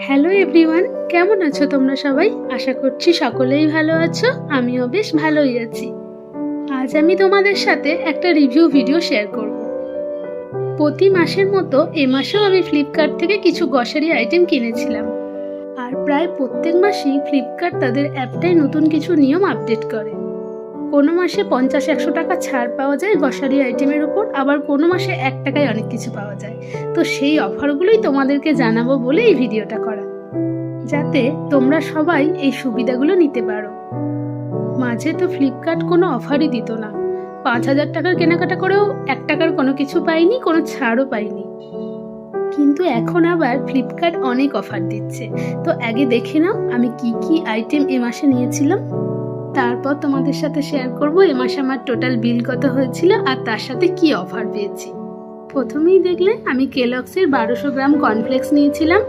Hello everyone, কেমন আছো তোমরা সবাই? আশা করছি সকলেই ভালো আছো। আমিও বেশ ভালোই আছি। আজ আমি তোমাদের সাথে একটা রিভিউ ভিডিও শেয়ার করব। প্রতি মাসের মতো এ মাসেও আমি ফ্লিপকার্ট থেকে কিছু গ্রসারি আইটেম কিনেছিলাম। আর প্রায় প্রত্যেক মাসেই ফ্লিপকার্ট তাদের অ্যাপটায় নতুন কিছু নিয়ম আপডেট করে। কোনো মাসে 50-100 টাকা ছাড় পাওয়া যায় গ্রসারি আইটেমের উপর, আবার কোনো মাসে 1 টাকায় অনেক কিছু পাওয়া যায়। তো সেই অফারগুলোই তোমাদেরকে জানাবো বলে এই ভিডিওটা করা, যাতে তোমরা সবাই এই সুবিধাগুলো নিতে পারো। মাঝে তো ফ্লিপকার্ট কোনো অফারই দিত না, 5,000 টাকার কেনাকাটা করেও 1 টাকার কোনো কিছু পাইনি, কোনো ছাড়ও পাইনি। কিন্তু এখন আবার ফ্লিপকার্ট অনেক অফার দিচ্ছে। তো আগে দেখে নাও আমি কি কি আইটেম এ মাসে নিয়েছিলাম, তারপর তোমাদের সাথে শেয়ার করব এ মাসে আমার টোটাল বিল কত হয়েছিল আর তার সাথে কি অফার পেয়েছি। প্রথমেই দেখলে আমি কেলগসের 1200 গ্রাম কর্নফ্লেক্স নিয়েছিলাম,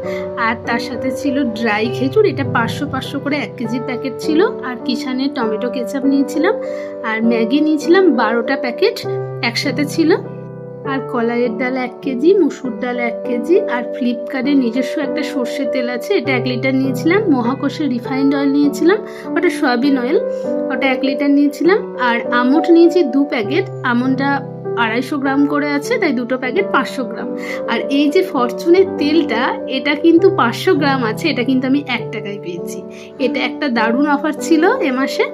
আর তার সাথে ছিল ড্রাই খেজুর, এটা 500 করে 1 কেজির প্যাকেট ছিল। আর কিষানের টমেটো কেচাপ নিয়েছিলাম, আর ম্যাগি নিয়েছিলাম 12টা প্যাকেট একসাথে ছিল। আর কলাইয়ের ডাল 1 কেজি, মুসুর ডাল 1 কেজি, আর ফ্লিপকার্টের নিজস্ব একটা সর্ষের তেল আছে, এটা 1 লিটার নিয়েছিলাম। মহাকোষের রিফাইন্ড অয়েল নিয়েছিলাম, ওটা সয়াবিন অয়েল, ওটা 1 লিটার নিয়েছিলাম। আর আমন্ড নিয়েছি 2 প্যাকেট, আমন্ডটা 250 গ্রাম করে আছে, তাই 2টো প্যাকেট 500 গ্রাম। আর এই যে ফরচুনের তেলটা, এটা কিন্তু 500 গ্রাম আছে, এটা কিন্তু আমি 1 টাকায় পেয়েছি। এটা একটা দারুণ অফার ছিল এ মাসে।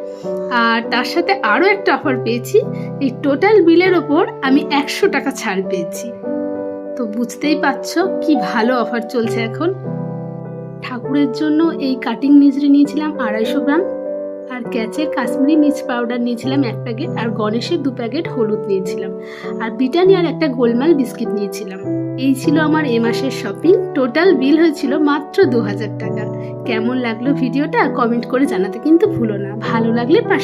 আর তার সাথে আরও একটা অফার পেয়েছি, এই টোটাল বিলের ওপর আমি 100 টাকা ছাড় পেয়েছি। তো বুঝতেই পারছো কি ভালো অফার চলছে এখন। ঠাকুরের জন্য এই কাটিং মিজরি নিয়েছিলাম 250 গ্রাম, আর ক্যাচের কাশ্মীরি মির্চ পাউডার নিয়েছিলাম 1 প্যাকেট, আর গণেশের 2 প্যাকেট হলুদ নিয়েছিলাম, আর ব্রিটানিয়ার একটা গোলমাল বিস্কিট নিয়েছিলাম। এই ছিল আমার এ মাসের শপিং। টোটাল বিল হয়েছিল মাত্র 2000 টাকা। কেমন লাগলো ভিডিওটা কমেন্ট করে জানাতে কিন্তু ভুলো না। ভালো লাগলে পাশে